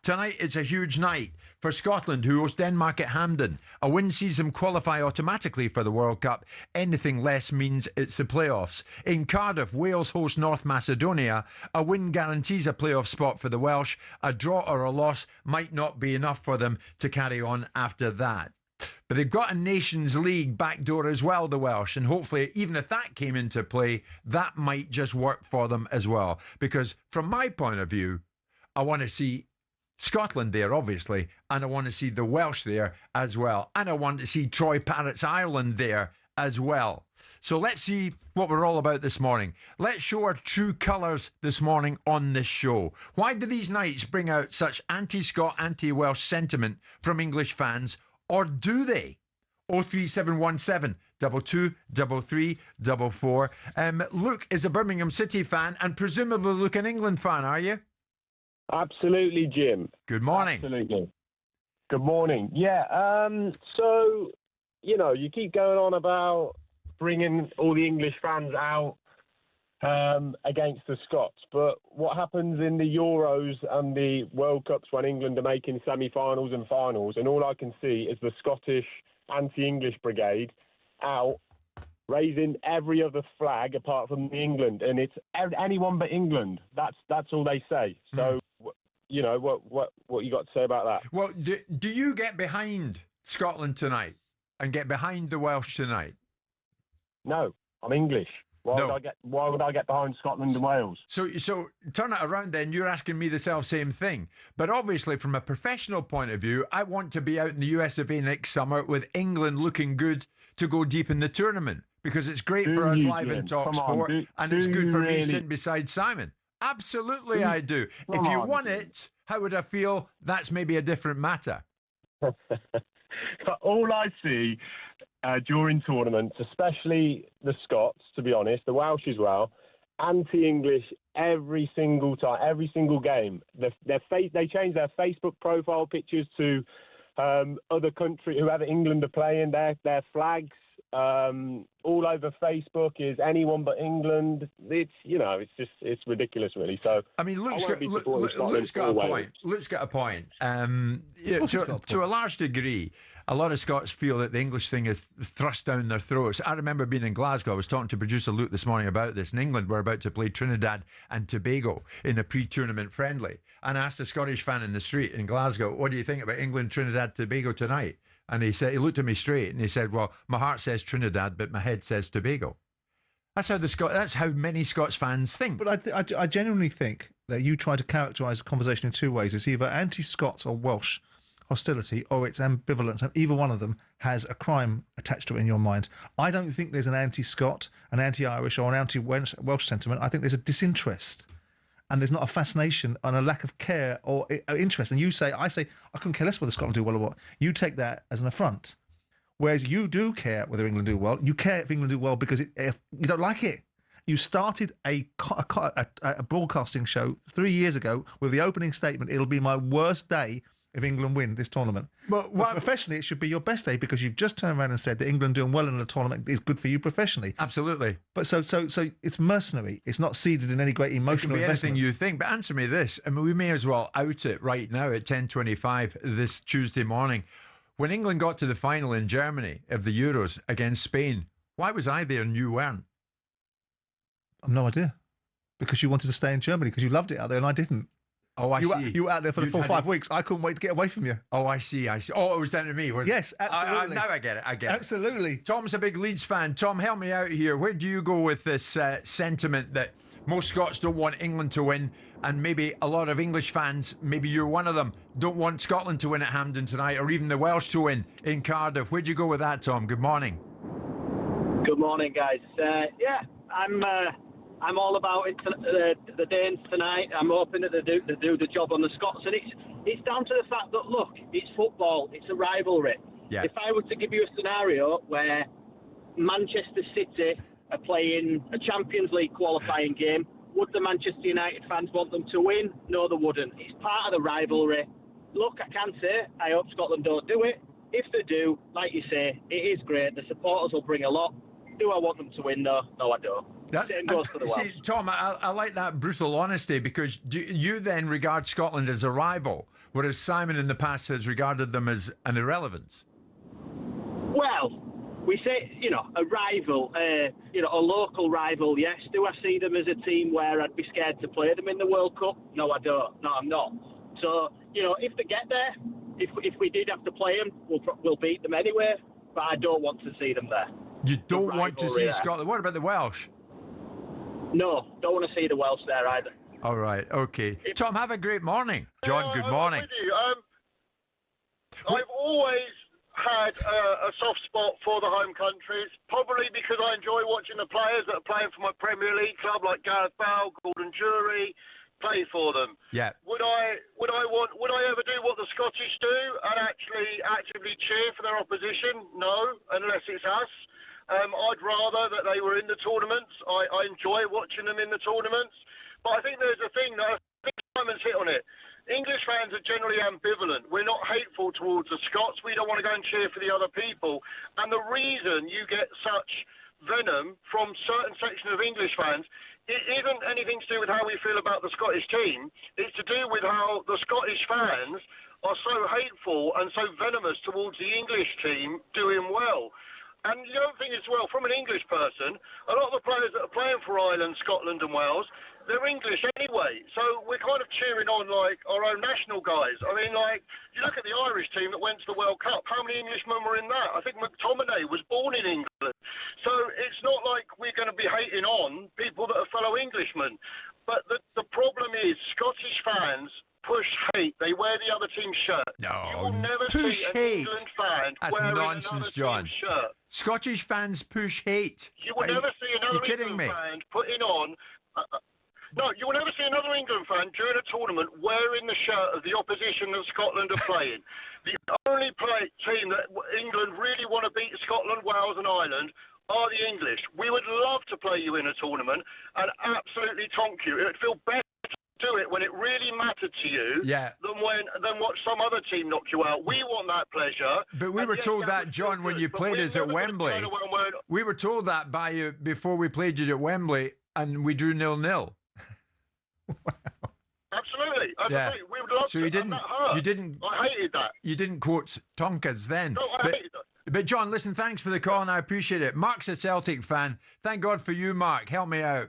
Tonight it's a huge night for Scotland, who host Denmark at Hampden. A win sees them qualify automatically for the World Cup. Anything less means it's the playoffs. In Cardiff, Wales host North Macedonia. A win guarantees a playoff spot for the Welsh. A draw or a loss might not be enough for them to carry on after that. But they've got a Nations League backdoor as well, the Welsh, and hopefully, even if that came into play, that might just work for them as well. Because from my point of view, I want to see Scotland there, obviously, and I want to see the Welsh there as well. And I want to see Troy Parrott's Ireland there as well. So let's see what we're all about this morning. Let's show our true colours this morning on this show. Why do these nights bring out such anti-Scot, anti-Welsh sentiment from English fans? Or do they? 03717 223344. Luke is a Birmingham City fan and presumably Luke an England fan, are you? Absolutely, Jim. Good morning. Absolutely. Good morning. Yeah, so, you keep going on about bringing all the English fans out against the Scots, but what happens in the Euros and the World Cups when England are making semi-finals and finals, and all I can see is the Scottish anti-English brigade out raising every other flag apart from England, and it's anyone but England. That's all they say. So, what you got to say about that? Well, do you get behind Scotland tonight and get behind the Welsh tonight? No, I'm English. Why would I get behind Scotland and Wales? So turn it around then. You're asking me the same thing. But obviously, from a professional point of view, I want to be out in the US of A next summer with England looking good to go deep in the tournament, because it's great for us live in talkSPORT, and it's good for me sitting beside Simon. Absolutely, I do. If you won it, how would I feel? That's maybe a different matter. All I see during tournaments, especially the Scots, to be honest, the Welsh as well, anti-English every single time, every single game. They change their Facebook profile pictures to other country, whoever England are playing, their flags all over Facebook is anyone but England. It's ridiculous, really. So I mean, Luke's got a point. Luke's got a point. To a large degree, a lot of Scots feel that the English thing is thrust down their throats. I remember being in Glasgow. I was talking to producer Luke this morning about this. In England, we're about to play Trinidad and Tobago in a pre-tournament friendly. And I asked a Scottish fan in the street in Glasgow, what do you think about England, Trinidad, Tobago tonight? And he looked at me straight and he said, well, my heart says Trinidad, but my head says Tobago. That's how many Scots fans think. But I genuinely think that you try to characterise the conversation in two ways. It's either anti-Scots or Welsh hostility, or it's ambivalence, and either one of them has a crime attached to it in your mind. I don't think there's an anti-Scot, an anti-Irish, or an anti-Welsh sentiment. I think there's a disinterest, and there's not a fascination and a lack of care or interest. And I say, I couldn't care less whether Scotland do well or what. You take that as an affront, whereas you do care whether England do well. You care if England do well because you don't like it. You started a broadcasting show 3 years ago with the opening statement, "It'll be my worst day if England win this tournament." But professionally, it should be your best day, because you've just turned around and said that England doing well in the tournament is good for you professionally. Absolutely. But so it's mercenary. It's not seeded in any great emotional investment. Anything you think. But answer me this. I mean, we may as well out it right now at 10:25 this Tuesday morning. When England got to the final in Germany of the Euros against Spain, why was I there and you weren't? I've no idea. Because you wanted to stay in Germany, because you loved it out there and I didn't. Oh, I see. You were out there for the full 5 weeks. I couldn't wait to get away from you. Oh, I see. Oh, it was down to me. Yes, absolutely. Now I get it. Absolutely. Tom's a big Leeds fan. Tom, help me out here. Where do you go with this sentiment that most Scots don't want England to win, and maybe a lot of English fans, maybe you're one of them, don't want Scotland to win at Hampden tonight, or even the Welsh to win in Cardiff? Where'd you go with that, Tom? Good morning. Good morning, guys. I'm all about it. The Danes tonight. I'm hoping that they do the job on the Scots, and it's down to the fact that, look, it's football. It's a rivalry. Yeah. If I were to give you a scenario where Manchester City are playing a Champions League qualifying game, would the Manchester United fans want them to win? No, they wouldn't. It's part of the rivalry. Look, I can say I hope Scotland don't do it. If they do, like you say, it is great. The supporters will bring a lot. Do I want them to win, though? No, I don't. Same goes for the Welsh. See, Tom, I like that brutal honesty, because you then regard Scotland as a rival, whereas Simon in the past has regarded them as an irrelevance. Well, we say, a rival, a local rival, yes. Do I see them as a team where I'd be scared to play them in the World Cup? No, I don't. No, I'm not. So, if they get there, if we did have to play them, we'll beat them anyway, but I don't want to see them there. You don't want to see Scotland. What about the Welsh? No, don't want to see the Welsh there either. All right, okay. Tom, have a great morning. John, good morning. I'm with you. I've always had a soft spot for the home countries, probably because I enjoy watching the players that are playing for my Premier League club, like Gareth Bale, Gordon Jury, play for them. Yeah. Would I ever do what the Scottish do and actually actively cheer for their opposition? No, unless it's us. I'd rather that they were in the tournaments. I enjoy watching them in the tournaments. But I think there's a thing that I think Simon's hit on it. English fans are generally ambivalent. We're not hateful towards the Scots. We don't want to go and cheer for the other people. And the reason you get such venom from certain sections of English fans, it isn't anything to do with how we feel about the Scottish team. It's to do with how the Scottish fans are so hateful and so venomous towards the English team doing well. And the other thing as well, from an English person, a lot of the players that are playing for Ireland, Scotland and Wales, they're English anyway. So we're kind of cheering on, like, our own national guys. I mean, like, you look at the Irish team that went to the World Cup, how many Englishmen were in that? I think McTominay was born in England. So it's not like we're going to be hating on people that are fellow Englishmen. But the problem is Scottish fans push hate. They wear the other team's shirt. No, you will never push see an hate. England fan That's wearing nonsense, another John. team's shirt. Scottish fans push hate. You will never see another kidding England me? fan putting on. No, you will never see another England fan during a tournament wearing the shirt of the opposition that Scotland are playing. The only team that England really want to beat Scotland, Wales and Ireland are the English. We would love to play you in a tournament and absolutely tonk you. It would feel better to do it when it really mattered to you than watch some other team knock you out. We want that pleasure. But we were told that, John, when you played us at Wembley. We were told that by you before we played you at Wembley, and we drew 0-0. Wow. Absolutely. Yeah. We would love so to. you didn't. I hated that. You didn't quote Tonkas then. No, I hated that. But John, listen, thanks for the call, and I appreciate it. Mark's a Celtic fan. Thank God for you, Mark. Help me out.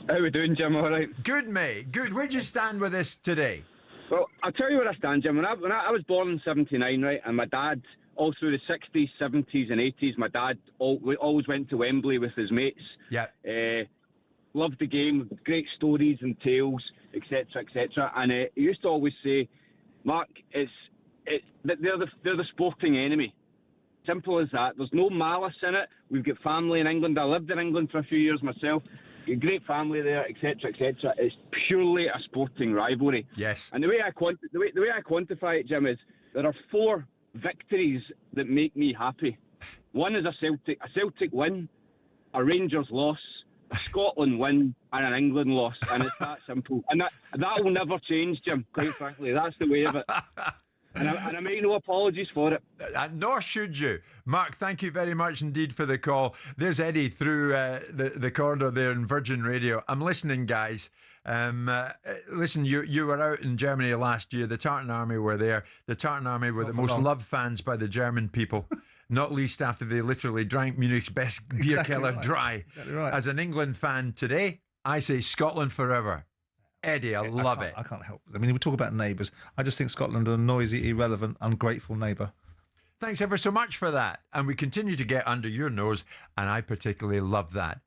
How we doing, Jim? All right. Good, mate. Good. Where'd you stand with this today? Well, I'll tell you where I stand, Jim. When I was born in '79, right, and my dad, all through the '60s, '70s, and '80s, my dad always went to Wembley with his mates. Yeah. Loved the game, great stories and tales, etc., etc. And he used to always say, "Mark, they're the sporting enemy. Simple as that. There's no malice in it. We've got family in England. I lived in England for a few years myself. A great family there, etc., etc. It's purely a sporting rivalry." Yes. And the way I quantify it, Jim, is there are 4 victories that make me happy. One is a Celtic win, a Rangers loss, a Scotland win, and an England loss, and it's that simple. And that will never change, Jim. Quite frankly, that's the way of it. And I make no apologies for it. Nor should you. Mark, thank you very much indeed for the call. There's Eddie through the corridor there in Virgin Radio. I'm listening, guys. Listen, you were out in Germany last year. The Tartan Army were there. The Tartan Army were the most loved fans by the German people. Not least after they literally drank Munich's best beer keller dry. Exactly right. As an England fan today, I say Scotland forever. Eddie, I love it. I can't help it. I mean, we talk about neighbours. I just think Scotland are a noisy, irrelevant, ungrateful neighbour. Thanks ever so much for that. And we continue to get under your nose, and I particularly love that.